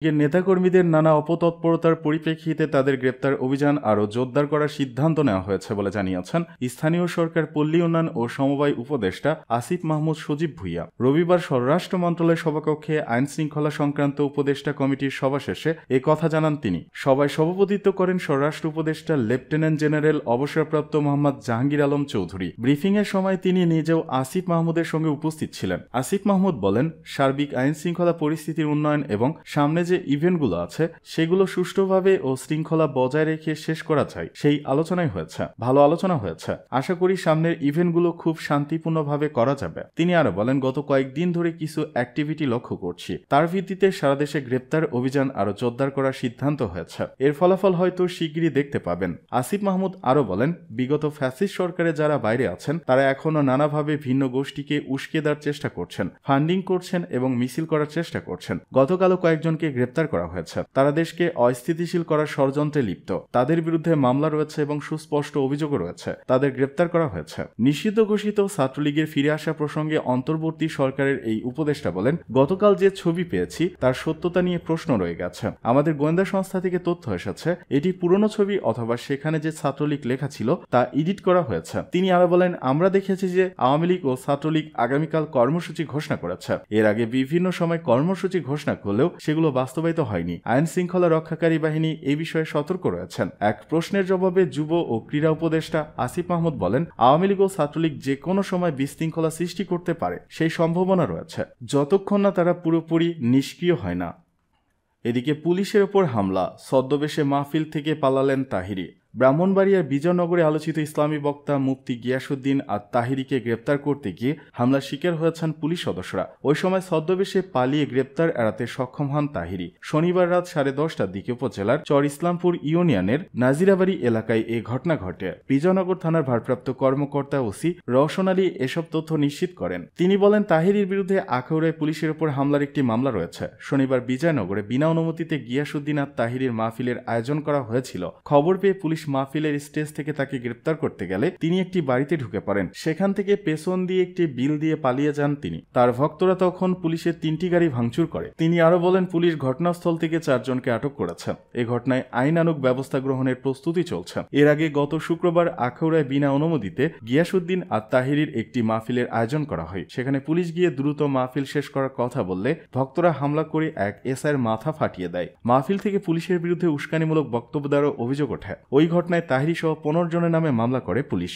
নেতাকর্মীদের নানা অপতৎপরতার পরিপ্রেক্ষিতে তাদের গ্রেপ্তার অভিযান আরও জোরদার করার সিদ্ধান্ত নেওয়া হয়েছে বলে জানিয়েছেন স্থানীয় সরকার পল্লী উন্নয়ন ও সমবায় উপদেষ্টা আসিফ মাহমুদ সজীব ভুঁইয়া। রবিবার স্বরাষ্ট্র মন্ত্রণালয়ের সভাকক্ষে আইন শৃঙ্খলা সংক্রান্ত উপদেষ্টা কমিটির সভা শেষে এ কথা জানান তিনি। সভায় সভাপতিত্ব করেন স্বরাষ্ট্র উপদেষ্টা লেফটেন্যান্ট জেনারেল অবসরপ্রাপ্ত মোহাম্মদ জাহাঙ্গীর আলম চৌধুরী। ব্রিফিংয়ের সময় তিনি নিজেও আসিফ মাহমুদের সঙ্গে উপস্থিত ছিলেন। আসিফ মাহমুদ বলেন, সার্বিক আইন শৃঙ্খলা পরিস্থিতির উন্নয়ন এবং সামনে যে ইভেন্টগুলো আছে সেগুলো সুষ্ঠুভাবে ও শৃঙ্খলা বজায় রেখে শেষ করা চাই, সেই আলোচনাই হয়েছে। ভালো আলোচনা হয়েছে। আশা করি সামনের ইভেন্টগুলো খুব শান্তিপূর্ণভাবে করা যাবে। তিনি আরো বলেন, গত কয়েকদিন ধরে কিছু অ্যাক্টিভিটি লক্ষ্য করছি, তার ভিত্তিতে সারা দেশে গ্রেপ্তার অভিযান আরো জোরদার করার সিদ্ধান্ত হয়েছে। এর ফলাফল হয়তো শিগগিরই দেখতে পাবেন। আসিফ মাহমুদ আরো বলেন, বিগত ফ্যাসিস্ট সরকারে যারা বাইরে আছেন তারা এখনো নানাভাবে ভিন্ন গোষ্ঠীকে উস্কে দেওয়ার চেষ্টা করছেন, ফান্ডিং করছেন এবং মিছিল করার চেষ্টা করছেন। গতকালও কয়েকজনকে গ্রেপ্তার করা হয়েছে। তারা দেশকে অস্থিতিশীল করার ষড়যন্ত্রে লিপ্ত। তাদের বিরুদ্ধে মামলা রয়েছে এবং সুস্পষ্ট অভিযোগও রয়েছে। তাদের গ্রেপ্তার করা হয়েছে। নিষিদ্ধ ঘোষিত ছাত্রলীগের ফিরে আসা প্রসঙ্গে অন্তর্বর্তী সরকারের এই উপদেষ্টা বলেন, গতকাল যে ছবি পেয়েছি তার সত্যতা নিয়ে প্রশ্ন রয়ে গেছে। আমাদের গোয়েন্দা সংস্থা থেকে তথ্য এসেছে এটি পুরনো ছবি অথবা সেখানে যে ছাত্রলীগ লেখা ছিল তা এডিট করা হয়েছে। তিনি আরো বলেন, আমরা দেখেছি যে আওয়ামী লীগ ও ছাত্রলীগ আগামীকাল কর্মসূচি ঘোষণা করেছে। এর আগে বিভিন্ন সময় কর্মসূচি ঘোষণা করলেও সেগুলো বাস্তবায়িত হয়নি। আইন শৃঙ্খলা রক্ষাকারী বাহিনী এই বিষয়ে সতর্ক রয়েছেন। এক প্রশ্নের জবাবে যুব ও ক্রীড়া উপদেষ্টা আসিফ মাহমুদ বলেন, আওয়ামী লীগ ও ছাত্রলীগ যে কোনো সময় বিশৃঙ্খলা সৃষ্টি করতে পারে, সেই সম্ভাবনা রয়েছে, যতক্ষণ না তারা পুরোপুরি নিষ্ক্রিয় হয় না। এদিকে পুলিশের ওপর হামলা, ছদ্মবেশে মাহফিল থেকে পালালেন তাহিরি। ব্রাহ্মণবাড়িয়ার বিজয়নগরে আলোচিত ইসলামী বক্তা মুফতি গিয়াসউদ্দিন আর তাহিরিকে গ্রেপ্তার করতে গিয়ে হামলার শিকার হয়েছেন পুলিশ সদস্যরা। ওই সময় ছদ্মবেশে পালিয়ে গ্রেপ্তার এড়াতে সক্ষম হন তাহিরি। শনিবার রাত 10:30টার দিকে উপজেলার চর ইসলামপুর ইউনিয়নের নাজিরাবাড়ি এলাকায় এ ঘটনা ঘটে। বিজয়নগর থানার ভারপ্রাপ্ত কর্মকর্তা ওসি রওশন আলী এসব তথ্য নিশ্চিত করেন। তিনি বলেন, তাহিরির বিরুদ্ধে আখাউড়ায় পুলিশের ওপর হামলার একটি মামলা রয়েছে। শনিবার বিজয়নগরে বিনা অনুমতিতে গিয়াসউদ্দিন আর তাহিরির মাহফিলের আয়োজন করা হয়েছিল। খবর পেয়ে পুলিশ মাহফিলের স্টেজ থেকে তাকে গ্রেপ্তার করতে গেলে তিনি একটি বাড়িতে ঢুকে পড়েন। সেখান থেকে পেছন দিয়ে একটি বিল দিয়ে পালিয়ে যান তিনি। তার ভক্তরা তখন পুলিশের 3টি গাড়ি ভাঙচুর করে। তিনি আরো বলেন, পুলিশ ঘটনাস্থল থেকে 4 জনকে আটক করেছে। এ ঘটনায় আইনানুগ ব্যবস্থা গ্রহণের প্রস্তুতি চলছে। এর আগে গত শুক্রবার আখাউড়ায় বিনা অনুমতিতে গিয়াসউদ্দিন আর তাহিরির একটি মাহফিলের আয়োজন করা হয়। সেখানে পুলিশ গিয়ে দ্রুত মাহফিল শেষ করার কথা বললে ভক্তরা হামলা করে এক এসআইয়ের মাথা ফাটিয়ে দেয়। মাহফিল থেকে পুলিশের বিরুদ্ধে উস্কানিমূলক বক্তব্য দেওয়ার অভিযোগ ওঠে। ওই ঘটনায় তাহিরি সহ 15 জনের নামে মামলা করে পুলিশ।